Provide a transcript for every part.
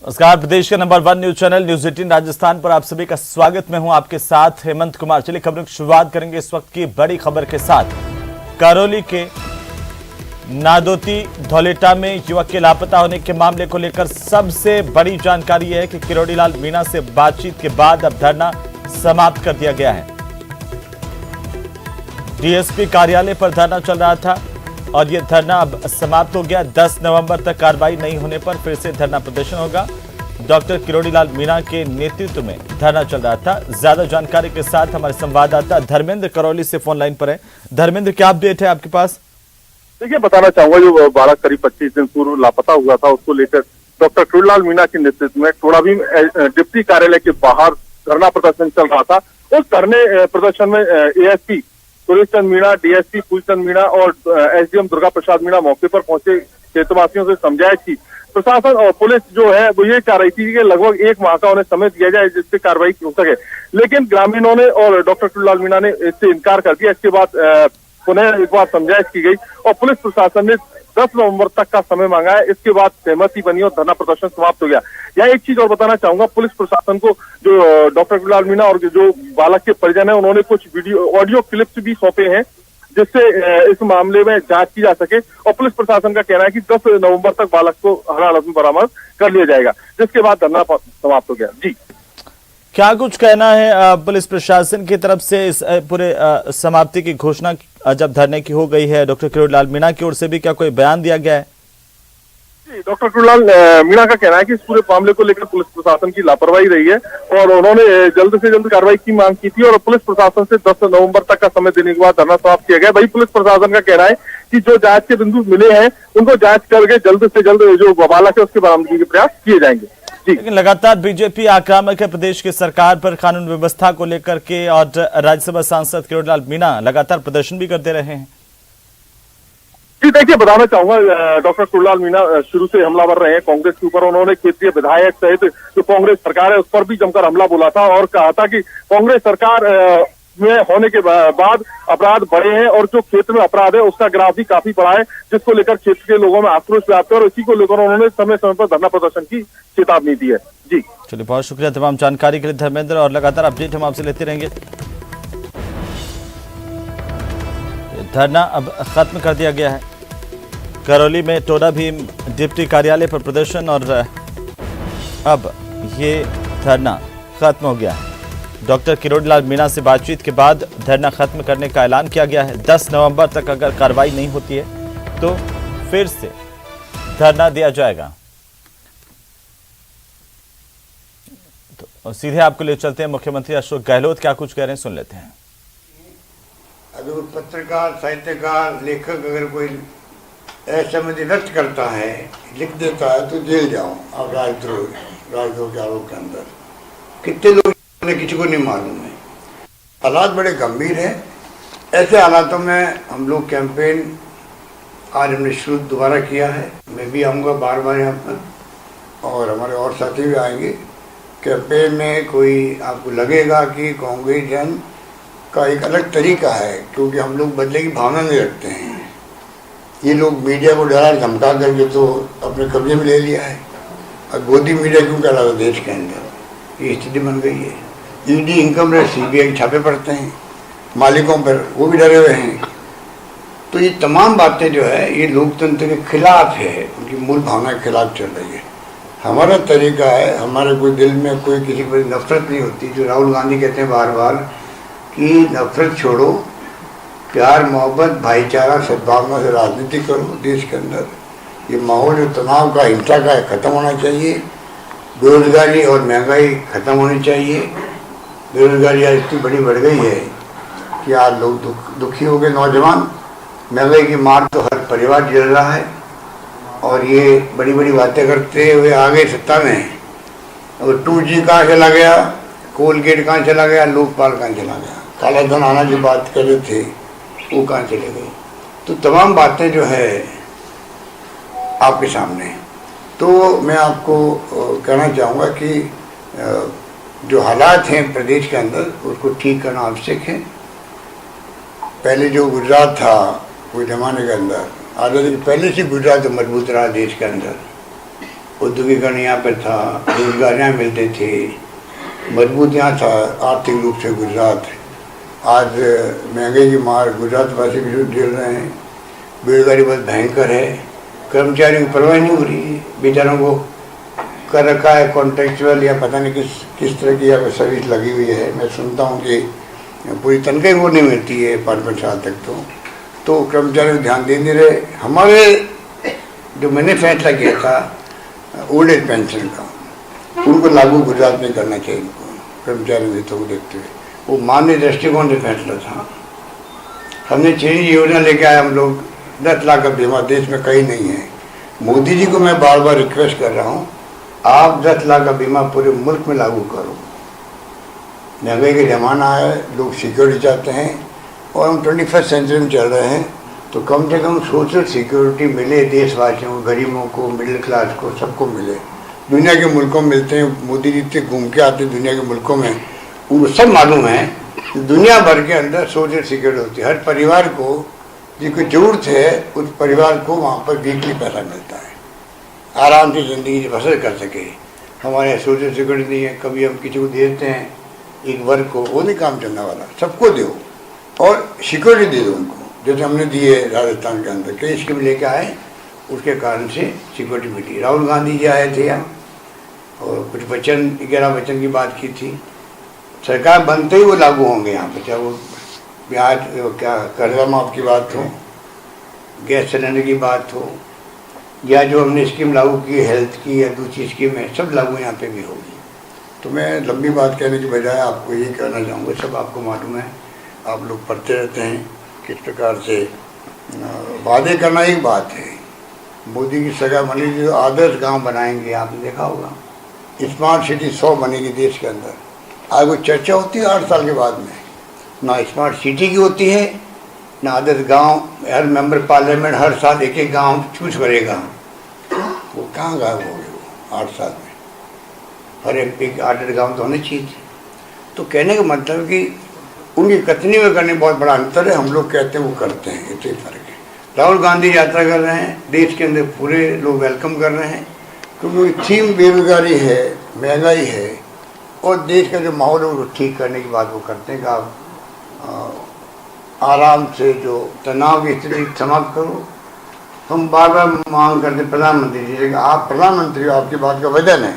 नमस्कार, प्रदेश के number 1 news channel news 18 Rajasthan पर आप सभी का स्वागत। मैं हूं आपके साथ हेमंत कुमार। चलिए खबरों की शुरुआत करेंगे इस वक्त की बड़ी खबर के साथ। करौली के नादोती धौलेटा में युवक के लापता होने के मामले को लेकर सबसे बड़ी जानकारी है कि किरोड़ी लाल मीणा से बातचीत के बाद अब धरना समाप्त कर दिया गया है। डीएसपी कार्यालय पर धरना चल रहा था और यह धरना अब समाप्त हो गया। 10 नवंबर तक कार्रवाई नहीं होने पर फिर से धरना प्रदर्शन होगा। डॉक्टर किरोड़ी लाल मीणा के नेतृत्व में धरना चल रहा था। ज्यादा जानकारी के साथ हमारे संवाददाता धर्मेंद्र करौली से फोन लाइन पर है। धर्मेंद्र, क्या अपडेट है आपके पास? देखिए, बताना चाहूंगा, जो बालक करीब 25 दिन पूर्व लापता हुआ था, उसको लेकर डॉक्टर किरोड़ी लाल मीणा के नेतृत्व में टोडाभीम डिप्टी कार्यालय के बाहर धरना प्रदर्शन चल रहा था। उस धरने प्रदर्शन में एएसपी सुरेश चंद मीणा, डीएसपी फूलचंद मीणा और एसडीएम दुर्गा प्रसाद मीणा मौके पर पहुंचे क्षेत्रवासियों से समझाया कि प्रशासन और पुलिस जो है वो ये चाह रही थी कि लगभग 1 माह का उन्हें समय दिया जाए जिससे कार्रवाई हो सके, लेकिन ग्रामीणों ने और डॉक्टर किरोड़ी लाल मीणा ने इससे इनकार कर दिया। इसके बाद पुनः एक बार समझाइश की गई और पुलिस प्रशासन ने 10 नवंबर तक का समय मांगा है। इसके बाद सहमति बनी और धरना प्रदर्शन समाप्त हो गया। यहाँ एक चीज और बताना चाहूंगा, पुलिस प्रशासन को जो डॉक्टर किरोड़ी लाल मीणा और जो बालक के परिजन है, उन्होंने कुछ ऑडियो क्लिप्स भी सौंपे हैं जिससे इस मामले में जांच की जा सके। और पुलिस प्रशासन का कहना है कि 10 नवंबर तक बालक को हर हालत में बरामद कर लिया जाएगा, जिसके बाद धरना समाप्त हो गया। जी, क्या कुछ कहना है पुलिस प्रशासन की तरफ से इस पूरे समाप्ति की घोषणा जब धरने की हो गई है? डॉक्टर किरोड़ी लाल मीणा की ओर से भी क्या कोई बयान दिया गया है? डॉक्टर किरोड़ी लाल मीणा का कहना है कि इस पूरे मामले को लेकर पुलिस प्रशासन की लापरवाही रही है और उन्होंने जल्द से जल्द कार्रवाई की मांग की थी और पुलिस प्रशासन से 10 नवंबर तक का समय देने के बाद धरना समाप्त किया गया। वही पुलिस प्रशासन का कहना है कि जो जांच के बिंदु मिले हैं उनको जांच करके जल्द से जल्द जो बालक है उसके बरामदगी के प्रयास किए जाएंगे। लेकिन लगातार बीजेपी आक्रामक है प्रदेश की सरकार पर, कानून व्यवस्था को लेकर के, और राज्यसभा सांसद किरोड़ी लाल मीणा लगातार प्रदर्शन भी करते रहे हैं। जी, देखिए, बताना चाहूंगा, डॉक्टर किरोड़ी लाल मीणा शुरू से हमलावर रहे हैं कांग्रेस के ऊपर। उन्होंने क्षेत्रीय विधायक सहित जो कांग्रेस सरकार है उस पर भी जमकर हमला बोला था और कहा था कि कांग्रेस सरकार में होने के बाद अपराध बढ़े हैं और जो क्षेत्र में अपराध है उसका ग्राफ भी काफी बढ़ा है, जिसको लेकर क्षेत्र के लोगों में आक्रोश व्याप्त है और इसी को लेकर उन्होंने समय समय पर धरना प्रदर्शन की चेतावनी दी है। जी, चलिए, बहुत शुक्रिया तमाम जानकारी के लिए धर्मेंद्र, और लगातार अपडेट हम आपसे लेते रहेंगे। धरना अब खत्म कर दिया गया है। करौली में टोडाभीम डिप्टी कार्यालय पर प्रदर्शन और अब ये धरना खत्म हो गया है। डॉक्टर किरोड़ी लाल मीणा से बातचीत के बाद धरना खत्म करने का ऐलान किया गया है। 10 नवंबर तक अगर कार्रवाई नहीं होती है तो फिर से धरना दिया जाएगा। तो सीधे आपको ले चलते हैं मुख्यमंत्री अशोक गहलोत क्या कुछ कह रहे हैं, सुन लेते हैं। अगर पत्रकार, साहित्यकार, लेखक अगर कोई असहमति व्यक्त करता है, लिख देता है, तो जेल जाओ आप। राजद्रोह के आरोप के अंदर कितने लोग, किसी को नहीं मालूम है। हालात बड़े गंभीर हैं। ऐसे हालातों में हम लोग कैंपेन आज हमने शुरू दोबारा किया है। मैं भी आऊँगा बार बार यहाँ पर और हमारे और साथी भी आएंगे। कैंपेन में कोई आपको लगेगा कि कांग्रेस जन का एक अलग तरीका है, क्योंकि हम लोग बदले की भावना नहीं रखते हैं। ये लोग मीडिया को डरा धमका करके तो अपने कब्जे में ले लिया है। और गोदी मीडिया क्यों कह रहा था देश के अंदर, ये स्थिति बन गई है। ईडी, इनकम टैक्स, सीबीआई छापे पड़ते हैं मालिकों पर, वो भी डरे हुए हैं। तो ये तमाम बातें जो है ये लोकतंत्र के खिलाफ है, उनकी मूल भावना के खिलाफ चल रही है। हमारा तरीका है, हमारे कोई दिल में कोई किसी पर नफरत नहीं होती। जो राहुल गांधी कहते हैं बार बार कि नफरत छोड़ो, प्यार, मोहब्बत, भाईचारा, सद्भावना से राजनीति करो। देश के अंदर ये माहौल जो तनाव का, हिंसा का है, खत्म होना चाहिए। बेरोजगारी और महंगाई खत्म होनी चाहिए। बेरोजगारी आज इतनी बड़ी बढ़ गई है कि आज लोग दुखी हो गए। नौजवान, महंगाई की मार तो हर परिवार झेल रहा है और ये बड़ी बड़ी बातें करते हुए आ गए सत्ता में। और 2G कहाँ चला गया, कोलगेट कहाँ चला गया, लोकपाल कहाँ चला गया, काला धन आना की बात कर रहे थे वो कहाँ चले गए। तो तमाम बातें जो है आपके सामने। तो मैं आपको कहना चाहूँगा कि जो हालात हैं प्रदेश के अंदर उसको ठीक करना आवश्यक है। पहले जो गुजरात था कोई ज़माने के अंदर, आज़ादी के पहले से गुजरात मजबूत रहा देश के अंदर। औद्योगिकरण यहाँ पे था, रोजगारियाँ मिलते थे, मजबूत यहाँ था आर्थिक रूप से गुजरात। आज महंगाई की मार गुजरात वासी भी झेल रहे हैं, बेरोजगारी बहुत भयंकर है, कर्मचारियों की परवाह नहीं हो रही है, बेचारों को कर रखा है कॉन्ट्रेक्चुअल या पता नहीं किस तरह की यहाँ पे सर्विस लगी हुई है। मैं सुनता हूँ कि पूरी तनख्वाह वो नहीं मिलती है 5-5 साल तक, तो कर्मचारियों को ध्यान दे नहीं रहे। हमारे जो मैंने फैसला किया था ओल्ड एज पेंशन का, उनको लागू गुजरात में करना चाहिए, उनको कर्मचारियों हितों को देखते हुए, वो मानवीय दृष्टिकोण से फैसला था। हमने 6 योजना लेके आए हम लोग, 10 लाख का बीमा देश में कहीं नहीं है। मोदी जी को मैं बार बार रिक्वेस्ट कर रहा हूँ, आप 10 लाख का बीमा पूरे मुल्क में लागू करो। महंगाई का जमाना है, लोग सिक्योरिटी चाहते हैं और हम 21st सेंचुरी में चल रहे हैं, तो कम से कम सोशल सिक्योरिटी मिले देशवासियों को, गरीबों को, मिडिल क्लास को, सबको मिले। दुनिया के मुल्कों में मिलते हैं, मोदी जी से घूम के आते हैं दुनिया के मुल्कों में, उनको सब मालूम है कि दुनिया भर के अंदर सोशल सिक्योरिटी होती है। हर परिवार को जिसको जरूरत है उस परिवार को वहाँ पर वीकली पैसा मिलता है, आराम से ज़िंदगी बसर कर सके। हमारे यहाँ सोशल सिक्योरिटी नहीं है, कभी हम किसी को देते हैं एक वर्ग को, वो नहीं काम चलने वाला, सबको दो और सिक्योरिटी दे दो उनको, जैसे हमने दिए राजस्थान के अंदर कई स्कीम लेके आए, उसके कारण से सिक्योरिटी मिली। राहुल गांधी जी आए थे यहाँ और कुछ वचन 11 वचन की बात की थी, सरकार बनते ही वो लागू होंगे यहाँ पर, चाहे वो ब्याज क्या कर्जा माफ की बात हो, गैस सिलेंडर की बात हो, या जो हमने स्कीम लागू की हेल्थ की या दूसरी स्कीम है, सब लागू यहाँ पे भी होगी। तो मैं लंबी बात कहने की बजाय आपको ये कहना चाहूँगा, सब आपको मालूम है, आप लोग पढ़ते रहते हैं किस प्रकार से वादे करना एक बात है। मोदी की सगा बनी जो आदर्श गांव बनाएंगे, आपने देखा होगा, स्मार्ट सिटी 100 बनेगी देश के अंदर। आज वो चर्चा होती है 8 साल के बाद में, ना स्मार्ट सिटी की होती है ना आदर्श गांव। हर मेंबर पार्लियामेंट हर साल एक गांव चूज करेगा, वो कहाँ गायब हो गए वो 8 साल में। हर MP के 8 गाँव तो होने चाहिए थे। तो कहने का मतलब कि उनकी कथनी में करने बहुत बड़ा अंतर है, हम लोग कहते हैं वो करते हैं, इतना ही फर्क है। राहुल गांधी यात्रा कर रहे हैं, देश के अंदर पूरे लोग वेलकम कर रहे हैं, क्योंकि थीम बेरोजगारी है, महंगाई है और देश का जो माहौल है वो ठीक करने की बात वो करते हैं कि आप आराम से जो तनाव की स्थिति समाप्त करो। हम बार बार मांग करते प्रधानमंत्री जी से, आप प्रधानमंत्री हो, आपकी बात का वजन है,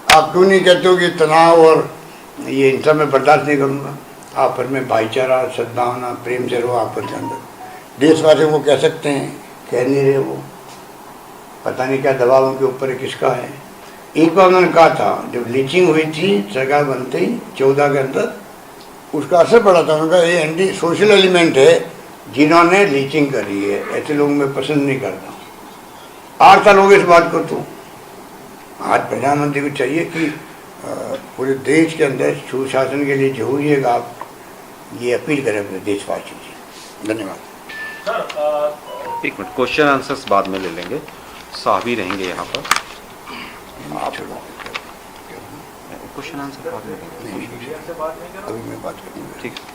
आप क्यों नहीं कहते हो कि तनाव और ये इन सब में बर्दाश्त नहीं करूँगा। आपस में भाईचारा, सद्भावना, प्रेम से रहो आपस के अंदर। देशवासियों को कह सकते हैं, कह नहीं रहे वो, पता नहीं क्या दबाव उनके ऊपर है, किसका है। एक बार उन्होंने कहा था, जब लीचिंग हुई थी सरकार बनते ही 14 के अंदर, उसका असर पड़ा था। उनका ये एंटी सोशल एलिमेंट है जिन्होंने लीचिंग करी है, ऐसे लोग मैं पसंद नहीं करता। 8 साल हो गए इस बात को। तो आज प्रधानमंत्री को चाहिए कि पूरे देश के अंदर सुशासन के लिए जरूरी है कि आप ये अपील करें अपने देशवासियों से। धन्यवाद सर। एक मिनट, क्वेश्चन आंसर्स बाद में ले लेंगे, साहब ही रहेंगे यहाँ पर। आप क्वेश्चन आंसर बाद में अभी मैं बात करूँगा, ठीक है।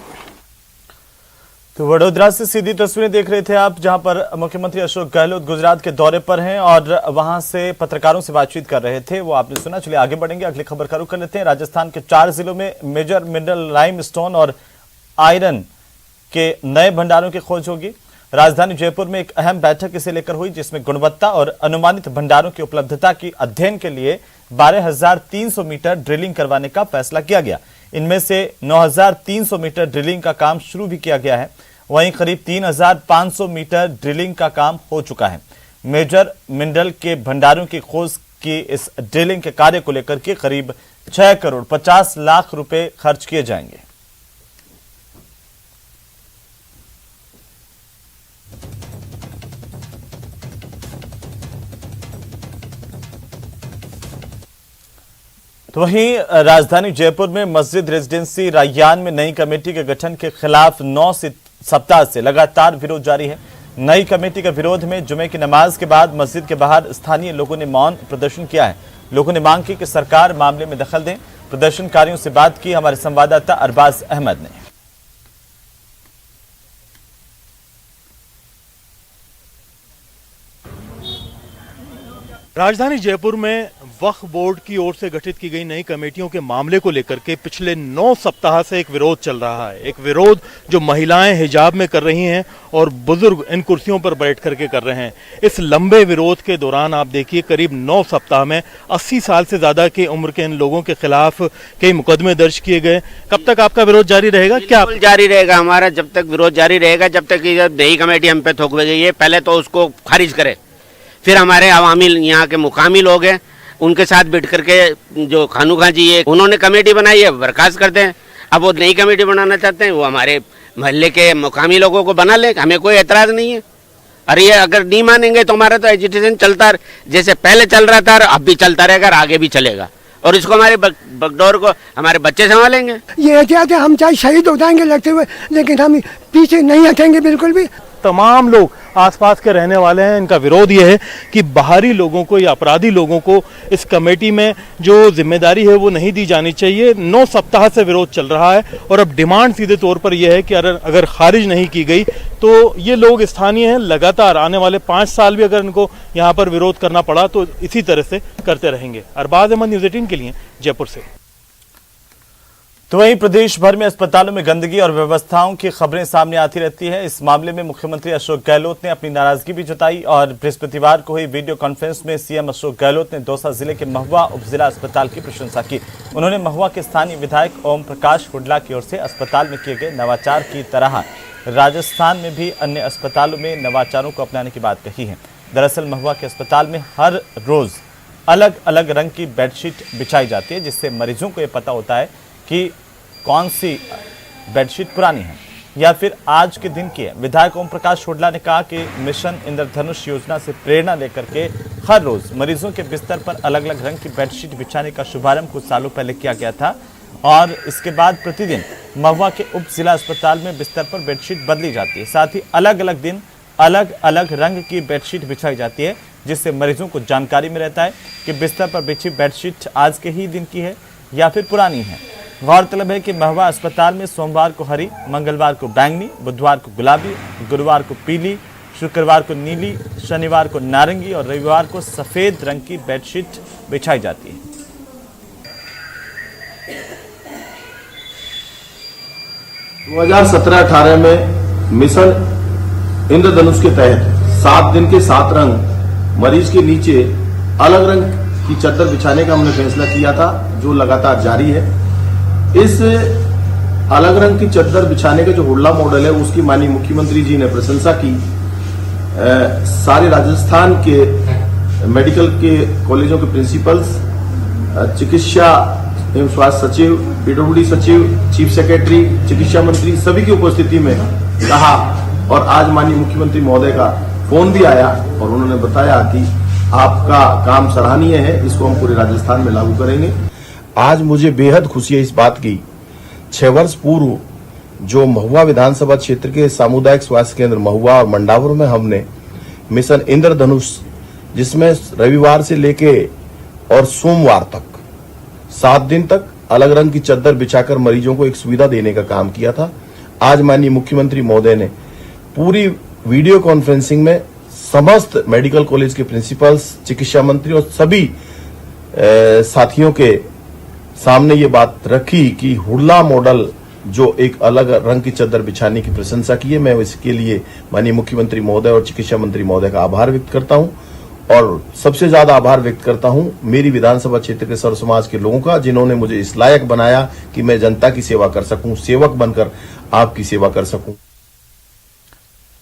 तो वडोदरा से सीधी तस्वीरें देख रहे थे आप, जहां पर मुख्यमंत्री अशोक गहलोत गुजरात के दौरे पर हैं और वहां से पत्रकारों से बातचीत कर रहे थे, वो आपने सुना। चलिए आगे बढ़ेंगे, अगली खबर का रुख कर लेते हैं। राजस्थान के 4 जिलों में मेजर मिनरल लाइमस्टोन और आयरन के नए भंडारों की खोज होगी। राजधानी जयपुर में एक अहम बैठक इसे लेकर हुई, जिसमें गुणवत्ता और अनुमानित भंडारों की उपलब्धता की अध्ययन के लिए 12,300 मीटर ड्रिलिंग करवाने का फैसला किया गया। इनमें से 9,300 मीटर ड्रिलिंग का काम शुरू भी किया गया है, वहीं करीब 3,500 मीटर ड्रिलिंग का काम हो चुका है। मेजर मिनरल के भंडारों की खोज की इस ड्रिलिंग के कार्य को लेकर के करीब 6 करोड़ 50 लाख रुपए खर्च किए जाएंगे। तो वहीं राजधानी जयपुर में मस्जिद रेजिडेंसी रैयान में नई कमेटी के गठन के खिलाफ 9 सप्ताह से लगातार विरोध जारी है। नई कमेटी के विरोध में जुमे की नमाज के बाद मस्जिद के बाहर स्थानीय लोगों ने मौन प्रदर्शन किया है। लोगों ने मांग की कि सरकार मामले में दखल दें। प्रदर्शनकारियों से बात की हमारे संवाददाता अरबाज अहमद ने। राजधानी जयपुर में वक्फ बोर्ड की ओर से गठित की गई नई कमेटियों के मामले को लेकर के पिछले 9 सप्ताह से एक विरोध चल रहा है। एक विरोध जो महिलाएं हिजाब में कर रही हैं और बुजुर्ग इन कुर्सियों पर बैठ करके कर रहे हैं। इस लंबे विरोध के दौरान आप देखिए करीब 9 सप्ताह में 80 साल से ज्यादा की उम्र के इन लोगों के खिलाफ कई मुकदमे दर्ज किए गए। कब तक आपका विरोध जारी रहेगा? क्या जारी रहेगा? हमारा जब तक विरोध जारी रहेगा, जब तक नई कमेटी हम पे थोप गई है, पहले तो उसको खारिज करे, फिर हमारे अवामी यहाँ के मुकामी लोग हैं उनके साथ बैठ करके जो खानू जी है उन्होंने कमेटी बनाई है बर्खास्त करते हैं। अब वो नई कमेटी बनाना चाहते हैं, वो हमारे मोहल्ले के मुकामी लोगों को बना ले, हमें कोई एतराज नहीं है। अरे ये अगर नहीं मानेंगे तो हमारा तो एजुटेशन चलता जैसे पहले चल रहा था, अब भी चलता रहेगा और आगे भी चलेगा, और इसको हमारे बगडोर को हमारे बच्चे संभालेंगे। ये एहतियात है, हम चाहे शहीद हो जाएंगे लड़ते हुए, लेकिन हम पीछे नहीं हटेंगे बिल्कुल भी। तमाम लोग आसपास के रहने वाले हैं। इनका विरोध ये है कि बाहरी लोगों को या अपराधी लोगों को इस कमेटी में जो जिम्मेदारी है वो नहीं दी जानी चाहिए। 9 सप्ताह से विरोध चल रहा है और अब डिमांड सीधे तौर पर यह है कि अगर खारिज नहीं की गई तो ये लोग स्थानीय हैं, लगातार आने वाले 5 साल भी अगर इनको यहाँ पर विरोध करना पड़ा तो इसी तरह से करते रहेंगे। अरबाज अहमद, न्यूज़ 18 के लिए जयपुर से। तो वहीं प्रदेश भर में अस्पतालों में गंदगी और व्यवस्थाओं की खबरें सामने आती रहती है। इस मामले में मुख्यमंत्री अशोक गहलोत ने अपनी नाराजगी भी जताई और बृहस्पतिवार को हुई वीडियो कॉन्फ्रेंस में सीएम अशोक गहलोत ने दौसा जिले के महुआ उपजिला अस्पताल की प्रशंसा की। उन्होंने महुआ के स्थानीय विधायक ओम प्रकाश हुड्डा की ओर से अस्पताल में किए गए नवाचार की तरह राजस्थान में भी अन्य अस्पतालों में नवाचारों को अपनाने की बात कही है। दरअसल महुआ के अस्पताल में हर रोज अलग अलग रंग की बेडशीट बिछाई जाती है, जिससे मरीजों को ये पता होता है कि कौन सी बेडशीट पुरानी है या फिर आज के दिन की है। विधायक ओम प्रकाश हुड्डा ने कहा कि मिशन इंद्रधनुष योजना से प्रेरणा लेकर के हर रोज मरीजों के बिस्तर पर अलग अलग रंग की बेडशीट बिछाने का शुभारंभ कुछ सालों पहले किया गया था और इसके बाद प्रतिदिन महुआ के उप जिला अस्पताल में बिस्तर पर बेडशीट बदली जाती है। साथ ही अलग अलग दिन अलग अलग रंग की बेडशीट बिछाई जाती है, जिससे मरीजों को जानकारी में रहता है कि बिस्तर पर बिछी बेडशीट आज के ही दिन की है या फिर पुरानी है। गौरतलब है कि महुआ अस्पताल में सोमवार को हरी, मंगलवार को बैंगनी, बुधवार को गुलाबी, गुरुवार को पीली, शुक्रवार को नीली, शनिवार को नारंगी और रविवार को सफेद रंग की बेडशीट बिछाई जाती है। 2017-18 में मिशन इंद्रधनुष के तहत 7 दिन के 7 रंग मरीज के नीचे अलग रंग की चादर बिछाने का हमने फैसला किया था, जो लगातार जारी है। इस अलग रंग की चादर बिछाने का जो हुड्डा मॉडल है उसकी माननीय मुख्यमंत्री जी ने प्रशंसा की। सारे राजस्थान के मेडिकल के कॉलेजों के प्रिंसिपल्स, चिकित्सा एवं स्वास्थ्य सचिव, पीडब्ल्यूडी सचिव, चीफ सेक्रेटरी, चिकित्सा मंत्री सभी की उपस्थिति में कहा और आज माननीय मुख्यमंत्री महोदय का फोन भी आया और उन्होंने बताया कि आपका काम सराहनीय है, इसको हम पूरे राजस्थान में लागू करेंगे। आज मुझे बेहद खुशी है इस बात की, 6 वर्ष पूर्व जो महुआ विधानसभा क्षेत्र के सामुदायिक स्वास्थ्य केंद्र महुआ और मंडावर में हमने मिशन इंद्रधनुष, जिसमें रविवार से लेके और सोमवार तक 7 दिन तक अलग रंग की चादर बिछाकर मरीजों को एक सुविधा देने का काम किया था। आज माननीय मुख्यमंत्री महोदय ने पूरी वीडियो कॉन्फ्रेंसिंग में समस्त मेडिकल कॉलेज के प्रिंसिपल्स, चिकित्सा मंत्री और सभी साथियों के सामने ये बात रखी कि हुड्डा मॉडल जो एक अलग रंग की चादर बिछाने की प्रशंसा की है। मैं इसके लिए माननीय मुख्यमंत्री महोदय और चिकित्सा मंत्री महोदय का आभार व्यक्त करता हूं और सबसे ज्यादा आभार व्यक्त करता हूं मेरी विधानसभा क्षेत्र के सर्व समाज के लोगों का, जिन्होंने मुझे इस लायक बनाया कि मैं जनता की सेवा कर सकूं, सेवक बनकर आपकी सेवा कर सकूं।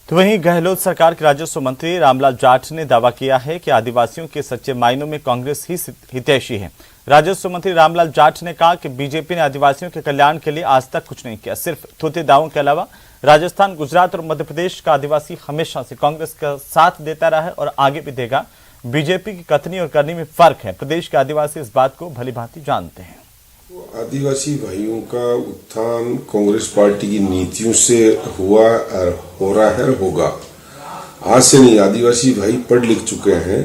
तो वहीं गहलोत सरकार के राजस्व मंत्री रामलाल जाट ने दावा किया है कि आदिवासियों के सच्चे मायनों में कांग्रेस ही हितैषी है। राजस्व मंत्री रामलाल जाट ने कहा कि बीजेपी ने आदिवासियों के कल्याण के लिए आज तक कुछ नहीं किया, सिर्फ थोथे दावों के अलावा राजस्थान, गुजरात और मध्य प्रदेश का आदिवासी हमेशा से कांग्रेस का साथ देता रहा है और आगे भी देगा। बीजेपी की कथनी और करनी में फर्क है। प्रदेश के आदिवासी इस बात को भलीभांति जानते हैं। आदिवासी भाइयों का उत्थान कांग्रेस पार्टी की नीतियों से हुआ और हो रहा है, होगा। आज से नहीं, आदिवासी भाई पढ़ लिख चुके हैं,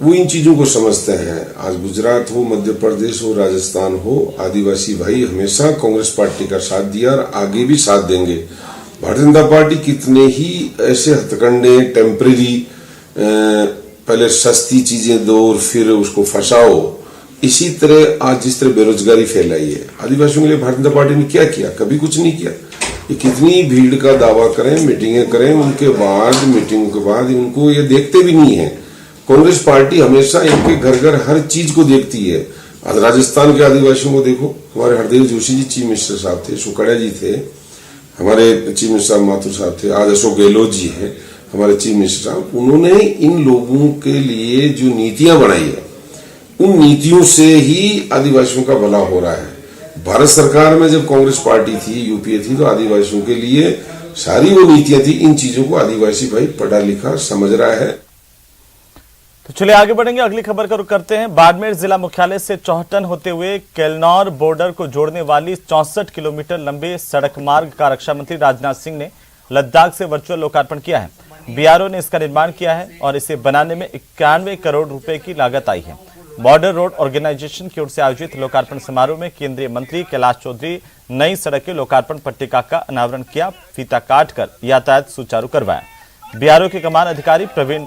वो इन चीजों को समझते हैं। आज गुजरात हो, मध्य प्रदेश हो, राजस्थान हो, आदिवासी भाई हमेशा कांग्रेस पार्टी का साथ दिया और आगे भी साथ देंगे। भारतीय जनता पार्टी कितने ही ऐसे हथकंडे, टेम्परेरी पहले सस्ती चीजें दो और फिर उसको फंसाओ, इसी तरह आज जिस तरह बेरोजगारी फैलाई है, आदिवासियों के लिए भारतीय जनता पार्टी ने क्या किया? कभी कुछ नहीं किया। ये कितनी भीड़ का दावा करें, मीटिंगें करें, उनके बाद मीटिंगों के बाद उनको ये देखते भी नहीं है। कांग्रेस पार्टी हमेशा इनके घर घर हर चीज को देखती है। आज राजस्थान के आदिवासियों को देखो, हमारे हरदेव जोशी जी चीफ मिनिस्टर साहब थे, सुकड़िया जी थे, हमारे चीफ मिनिस्टर माथुर साहब थे, आज अशोक गहलोत जी हैं हमारे चीफ मिनिस्टर साहब। उन्होंने इन लोगों के लिए जो नीतियां बनाई है, उन नीतियों से ही आदिवासियों का भला हो रहा है। भारत सरकार में जब कांग्रेस पार्टी थी, यूपीए थी, तो आदिवासियों के लिए सारी वो नीतियां थी। इन चीजों को आदिवासी भाई पढ़ा लिखा समझ रहा है। तो चलिए आगे बढ़ेंगे, अगली खबर का रुख करते हैं। बाड़मेर जिला मुख्यालय से चौहटन होते हुए केलनौर बॉर्डर को जोड़ने वाली 64 किलोमीटर लंबे सड़क मार्ग का रक्षा मंत्री राजनाथ सिंह ने लद्दाख से वर्चुअल लोकार्पण किया है। बीआरओ ने इसका निर्माण किया है और इसे बनाने में 91 करोड़ रुपए की लागत आई है। बॉर्डर रोड ऑर्गेनाइजेशन की ओर से आयोजित लोकार्पण समारोह में केंद्रीय मंत्री कैलाश चौधरी नई सड़क के लोकार्पण पट्टिका का अनावरण किया, फीता काटकर यातायात सुचारू करवाया। बीआरओ के कमान अधिकारी प्रवीण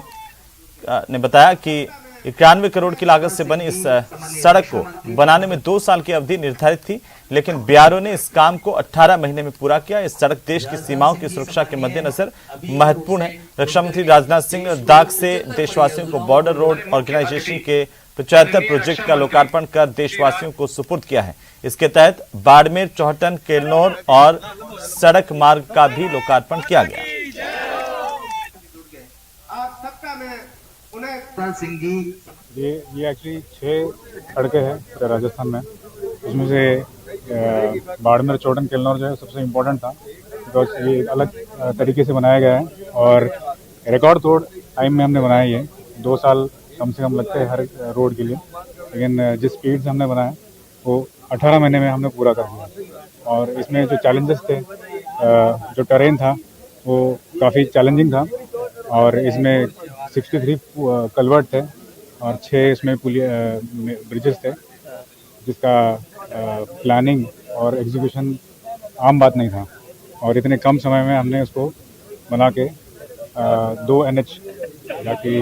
ने बताया कि 91 करोड़ की लागत से बनी इस सड़क को बनाने में 2 साल की अवधि निर्धारित थी, लेकिन बीआरओ ने इस काम को 18 महीने में पूरा किया। इस सड़क देश की सीमाओं की सुरक्षा के मद्देनजर महत्वपूर्ण है। रक्षा मंत्री राजनाथ सिंह लद्दाख से देशवासियों को बॉर्डर रोड ऑर्गेनाइजेशन के 75 प्रोजेक्ट का लोकार्पण कर देशवासियों को सुपुर्द किया है। इसके तहत बाड़मेर, चौहटन, केलनौर और सड़क मार्ग का भी लोकार्पण किया गया। सिंह जी, ये एक्चुअली 6 सड़कें हैं पूरे राजस्थान में। इसमें से बाड़मेर, चौहटन, केलनौर जो है सबसे इम्पोर्टेंट था, बिकॉज ये अलग तरीके से बनाया गया है और रिकॉर्ड तोड़ टाइम में हमने बनाया। ये 2 साल कम से कम लगते हैं हर रोड के लिए, लेकिन जिस स्पीड से हमने बनाया वो 18 महीने में हमने पूरा कर दिया। और इसमें जो चैलेंजेस थे, जो टेरेन था वो काफ़ी चैलेंजिंग था और इसमें 63 कलवर्ट थे और 6 इसमें ब्रिजेस थे, जिसका प्लानिंग और एग्जीक्यूशन आम बात नहीं था। और इतने कम समय में हमने उसको बना के 2 NH बाकी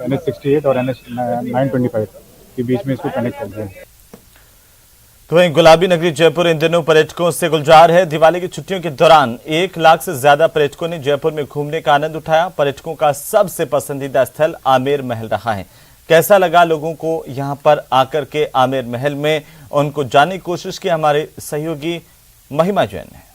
NH 68 और NH 925 के बीच में इसको कनेक्ट कर दिया। तो वहीं गुलाबी नगरी जयपुर इन दिनों पर्यटकों से गुलजार है। दिवाली की छुट्टियों के दौरान 1 लाख से ज्यादा पर्यटकों ने जयपुर में घूमने का आनंद उठाया। पर्यटकों का सबसे पसंदीदा स्थल आमेर महल रहा है। कैसा लगा लोगों को यहां पर आकर के आमेर महल में, उनको जानने की कोशिश की हमारे सहयोगी महिमा जैन ने।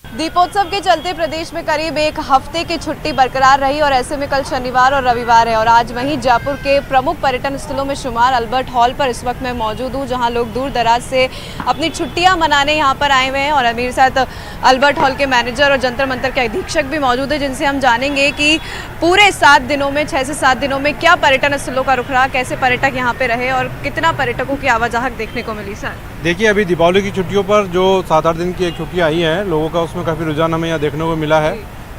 दीपोत्सव के चलते प्रदेश में करीब 1 हफ्ते की छुट्टी बरकरार रही और ऐसे में कल शनिवार और रविवार है और आज वहीं जयपुर के प्रमुख पर्यटन स्थलों में शुमार अल्बर्ट हॉल पर इस वक्त मैं मौजूद हूं, जहां लोग दूर दराज से अपनी छुट्टियां मनाने यहां पर आए हुए हैं। और मेरे साथ अल्बर्ट हॉल के मैनेजर और जंतर मंतर के अधीक्षक भी मौजूद है, जिनसे हम जानेंगे कि पूरे 7 दिनों में 6 से 7 दिनों में क्या पर्यटन स्थलों का रुख रहा, कैसे पर्यटक यहाँ पे रहे और कितना पर्यटकों की आवाजाही देखने को मिली। सर देखिए, अभी दीपावली की छुट्टियों पर जो 7-8 दिन की एक छुट्टी आई है लोगों का, उसमें काफ़ी रुझान हमें यहाँ देखने को मिला है।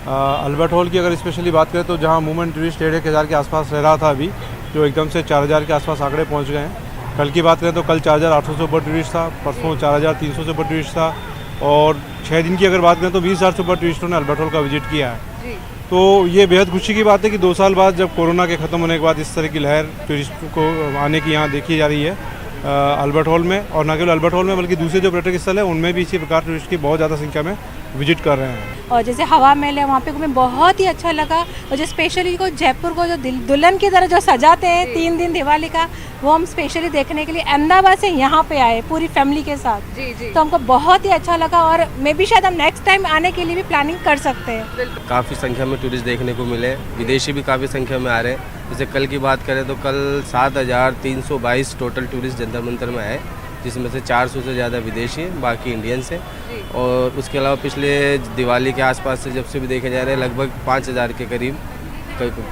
अल्बर्ट हॉल की अगर स्पेशली बात करें तो जहाँ मूवमेंट टूरिस्ट 1,500 के आसपास रह रहा था, अभी जो एकदम से 4,000 के आसपास आंकड़े पहुँच गए हैं। कल की बात करें तो कल 4,800 से ऊपर टूरिस्ट था, परसों 4,300 से ऊपर टूरिस्ट था और 6 दिन की अगर बात करें तो 20,000 से ऊपर टूरिस्टों ने अल्बर्ट हॉल का विजिट किया है। तो ये बेहद खुशी की बात है कि 2 साल बाद जब कोरोना के ख़त्म होने के बाद इस तरह की लहर टूरिस्ट को आने की यहाँ देखी जा रही है अल्बर्ट हॉल में। और न केवल अल्बर्ट हॉल में बल्कि दूसरे जो पर्यटक स्थल है उनमें भी इसी प्रकार टूरिस्ट की बहुत ज़्यादा संख्या में विजिट कर रहे हैं। और जैसे हवा महल है वहाँ पे हमें बहुत ही अच्छा लगा और जो स्पेशली को जयपुर को जो दुल्हन की तरह जो सजाते हैं 3 दिन दिवाली का, वो हम स्पेशली देखने के लिए अहमदाबाद से यहाँ पे आए पूरी फैमिली के साथ। जी। तो हमको बहुत ही अच्छा लगा और मे भी शायद हम नेक्स्ट टाइम आने के लिए भी प्लानिंग कर सकते हैं। काफ़ी संख्या में टूरिस्ट देखने को मिले, विदेशी भी काफ़ी संख्या में आ रहे हैं। जैसे कल की बात करें तो कल 7,322 टोटल टूरिस्ट जंतर मंतर में आए, जिसमें से 400 से ज़्यादा विदेशी हैं, बाकी इंडियंस हैं। और उसके अलावा पिछले दिवाली के आसपास से जब से भी देखे जा रहे हैं लगभग 5,000 के करीब,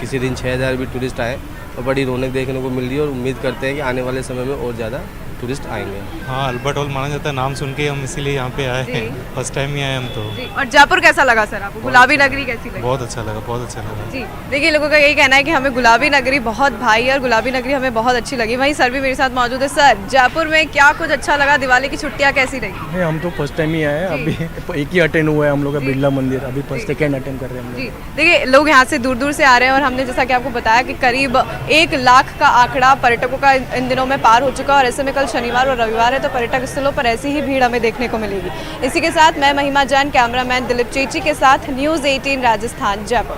किसी दिन 6,000 भी टूरिस्ट आए और बड़ी रौनक देखने को मिल रही है और उम्मीद करते हैं कि आने वाले समय में और ज़्यादा टूरिस्ट आएंगे। हाँ, अल्बर्ट हॉल माना जाता है, नाम सुन के हम इसीलिए यहाँ पे आए हैं, फर्स्ट टाइम ही आए हम तो। और जयपुर कैसा लगा सर आपको? गुलाबी नगरी कैसी लगी? बहुत अच्छा लगा, बहुत अच्छा लगा जी। देखिए, लोगों का यही कहना है कि हमें गुलाबी नगरी बहुत भाई और गुलाबी नगरी हमें बहुत अच्छी लगी। वहीं सर भी मेरे साथ मौजूद है। सर, जयपुर में क्या कुछ अच्छा लगा? दिवाली की छुट्टियाँ कैसी रही? हम तो फर्स्ट टाइम ही आए हैं, अभी एक ही अटेंड हुआ है हम लोग का बिरला मंदिर, अभी फर्स्ट सेकेंड अटेंड कर रहे हैं हम लोग। देखिए, लोग यहाँ से दूर दूर से आ रहे हैं और हमने जैसा कि आपको बताया कि करीब 1 लाख का आंकड़ा पर्यटकों का इन दिनों में पार हो चुका है और ऐसे में कल शनिवार और रविवार है तो पर्यटक स्थलों पर ऐसी ही भीड़ हमें देखने को मिलेगी। इसी के साथ मैं महिमा जैन, कैमरामैन दिलीप चेची के साथ न्यूज़ 18 राजस्थान, जयपुर।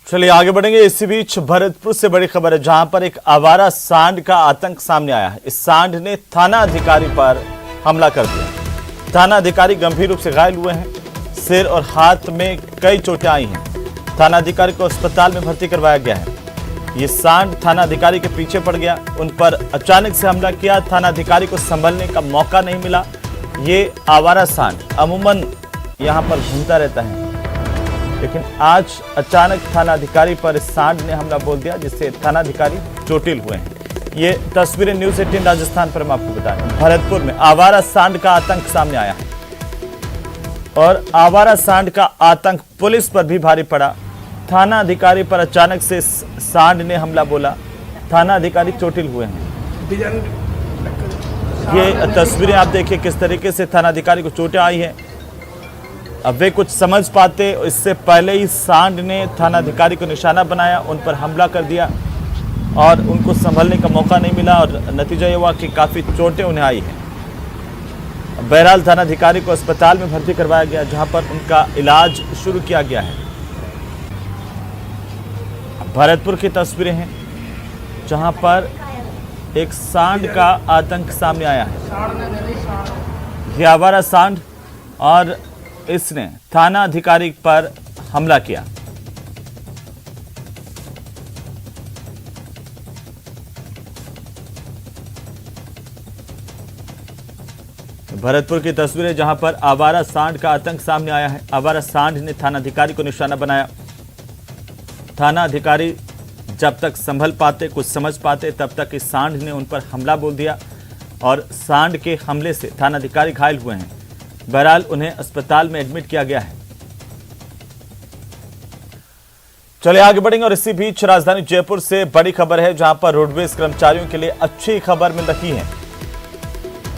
चलिए आगे बढ़ेंगे। इसी बीच भरतपुर से बड़ी खबर है, जहां पर एक आवारा सांड का आतंक सामने आया है। इस सांड ने थाना अधिकारी पर हमला कर दिया। थाना अधिकारी गंभीर रूप से घायल हुए हैं, सिर और हाथ में कई चोटें आई हैं। थाना अधिकारी को अस्पताल में भर्ती करवाया गया है। ये सांड थाना अधिकारी के पीछे पड़ गया, उन पर अचानक से हमला किया। थाना अधिकारी को संभलने का मौका नहीं मिला। ये आवारा सांड अमूमन यहाँ पर घूमता रहता है, लेकिन आज अचानक थाना अधिकारी पर इस सांड ने हमला बोल दिया, जिससे थाना अधिकारी चोटिल हुए हैं। ये तस्वीरें न्यूज़ 18 राजस्थान पर हम आपको बता रहे हैं। भरतपुर में आवारा सांड का आतंक सामने आया है और आवारा सांड का आतंक पुलिस पर भी भारी पड़ा। थाना अधिकारी पर अचानक से सांड ने हमला बोला, थाना अधिकारी चोटिल हुए हैं। ये तस्वीरें आप देखिए किस तरीके से थाना अधिकारी को चोटें आई हैं। अब वे कुछ समझ पाते, इससे पहले ही सांड ने थाना अधिकारी को निशाना बनाया, उन पर हमला कर दिया और उनको संभलने का मौका नहीं मिला और नतीजा ये हुआ कि काफ़ी चोटें उन्हें आई हैं। बहरहाल थाना अधिकारी को अस्पताल में भर्ती करवाया गया, जहां पर उनका इलाज शुरू किया गया है। भरतपुर की तस्वीरें हैं, जहां पर एक सांड का आतंक सामने आया है। ये आवारा सांड और इसने थाना अधिकारी पर हमला किया। भरतपुर की तस्वीरें, जहां पर आवारा सांड का आतंक सामने आया है। आवारा सांड ने थाना अधिकारी को निशाना बनाया। थाना अधिकारी जब तक संभल पाते, कुछ समझ पाते, तब तक इस सांड ने उन पर हमला बोल दिया और सांड के हमले से थाना अधिकारी घायल हुए हैं। बहरहाल उन्हें अस्पताल में एडमिट किया गया है। चले आगे बढ़ेंगे और इसी बीच राजधानी जयपुर से बड़ी खबर है, जहां पर रोडवेज कर्मचारियों के लिए अच्छी खबर मिल रही है।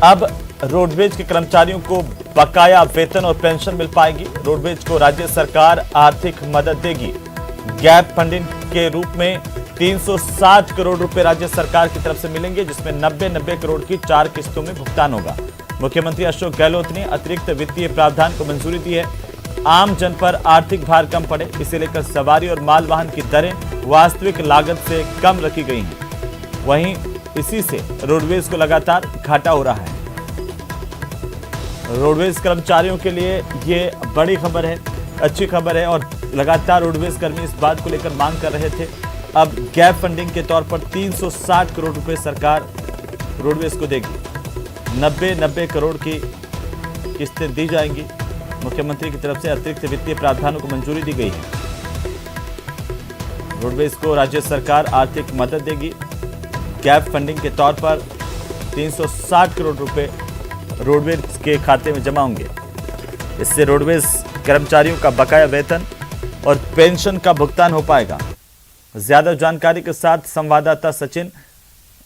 अब रोडवेज के कर्मचारियों को बकाया वेतन और पेंशन मिल पाएगी। रोडवेज को राज्य सरकार आर्थिक मदद देगी। गैप फंडिंग के रूप में 360 करोड़ रुपए राज्य सरकार की तरफ से मिलेंगे, जिसमें 90 करोड़ की 4 किस्तों में भुगतान होगा। मुख्यमंत्री अशोक गहलोत ने अतिरिक्त वित्तीय प्रावधान को मंजूरी दी है। आम जन पर आर्थिक भार कम पड़े, इसे लेकर सवारी और मालवाहन की दरें वास्तविक लागत से कम रखी गई हैं। वहीं इसी से रोडवेज को लगातार घाटा हो रहा है। रोडवेज कर्मचारियों के लिए ये बड़ी खबर है, अच्छी खबर है और लगातार रोडवेज कर्मी इस बात को लेकर मांग कर रहे थे। अब गैप फंडिंग के तौर पर 360 करोड़ रुपए सरकार रोडवेज को देगी। 90 करोड़ की किस्तें दी जाएंगी। मुख्यमंत्री की तरफ से अतिरिक्त वित्तीय प्रावधानों को मंजूरी दी गई है। रोडवेज को राज्य सरकार आर्थिक मदद देगी। गैप फंडिंग के तौर पर 360 करोड़ रुपए रोडवेज के खाते में जमा होंगे। इससे रोडवेज कर्मचारियों का बकाया वेतन और पेंशन का भुगतान हो पाएगा। ज्यादा जानकारी के साथ संवाददाता सचिन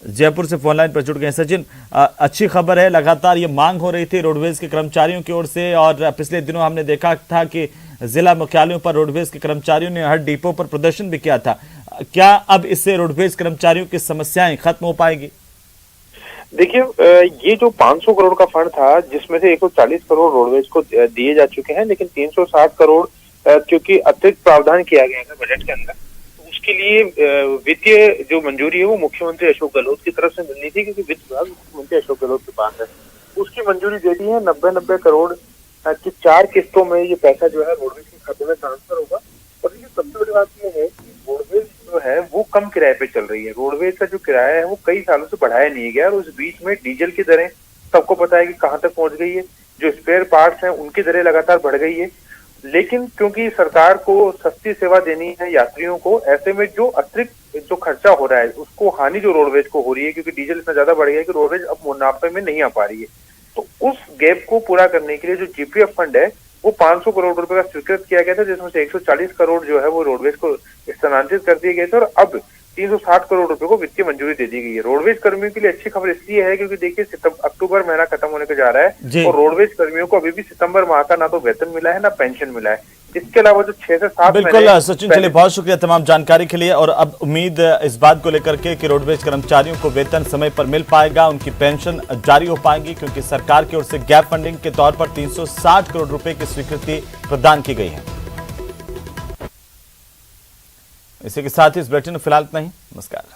जयपुर से फोनलाइन पर जुड़ गए। सचिन, अच्छी खबर है, लगातार ये मांग हो रही थी रोडवेज के कर्मचारियों की ओर से और पिछले दिनों हमने देखा था कि जिला मुख्यालयों पर रोडवेज के कर्मचारियों ने हर डिपो पर प्रदर्शन भी किया था। क्या अब इससे रोडवेज कर्मचारियों की समस्याएं खत्म हो पाएगी? देखिए, ये जो 500 करोड़ का फंड था, जिसमें से 140 करोड़ रोडवेज को दिए जा चुके हैं, लेकिन 360 करोड़ क्योंकि अतिरिक्त प्रावधान किया गया था बजट के अंदर, तो उसके लिए वित्तीय जो मंजूरी है वो मुख्यमंत्री अशोक गहलोत की तरफ से मिलनी थी, क्योंकि वित्त विभाग मुख्यमंत्री अशोक गहलोत के पास है। उसकी मंजूरी दे दी है। 90 करोड़ की 4 किस्तों में ये पैसा जो है रोडवेज के खाते में ट्रांसफर होगा। और ये सबसे बड़ी बात ये है कि रोडवेज जो है वो कम किराए पे चल रही है। रोडवेज का जो किराया है वो कई सालों से बढ़ाया नहीं गया और उस बीच में डीजल की दरें सबको पता है कि कहाँ तक पहुंच गई है। जो स्पेयर पार्ट्स हैं उनकी दरें लगातार बढ़ गई है। लेकिन क्योंकि सरकार को सस्ती सेवा देनी है यात्रियों को, ऐसे में जो अतिरिक्त जो खर्चा हो रहा है उसको हानि जो रोडवेज को हो रही है, क्योंकि डीजल इतना ज्यादा बढ़ गया है कि रोडवेज अब मुनाफे में नहीं आ पा रही है। तो उस गैप को पूरा करने के लिए जो जीपीएफ फंड है वो 500 करोड़ रुपए का स्वीकृत किया गया था, जिसमें से 140 करोड़ जो है वो रोडवेज को स्थानांतरित कर दिए गए थे और अब 360 करोड़ रुपए को वित्तीय मंजूरी दे दी गई है। रोडवेज कर्मियों के लिए अच्छी खबर इसलिए है क्योंकि देखिए अक्टूबर महीना खत्म होने को जा रहा है और रोडवेज कर्मियों को अभी भी सितंबर माह का ना तो वेतन मिला है ना पेंशन मिला है। इसके अलावा जो 6 से 7 बिल्कुल सचिन, चलिए बहुत शुक्रिया तमाम जानकारी के लिए। और अब उम्मीद इस बात को लेकर के कि रोडवेज कर्मचारियों को वेतन समय पर मिल पाएगा, उनकी पेंशन जारी हो पाएगी, क्योंकि सरकार की ओर से गैप फंडिंग के तौर पर 360 करोड़ रुपए की स्वीकृति प्रदान की गई है। इसी के साथ ही इस बुलेटिन में फिलहाल इतना ही। नमस्कार।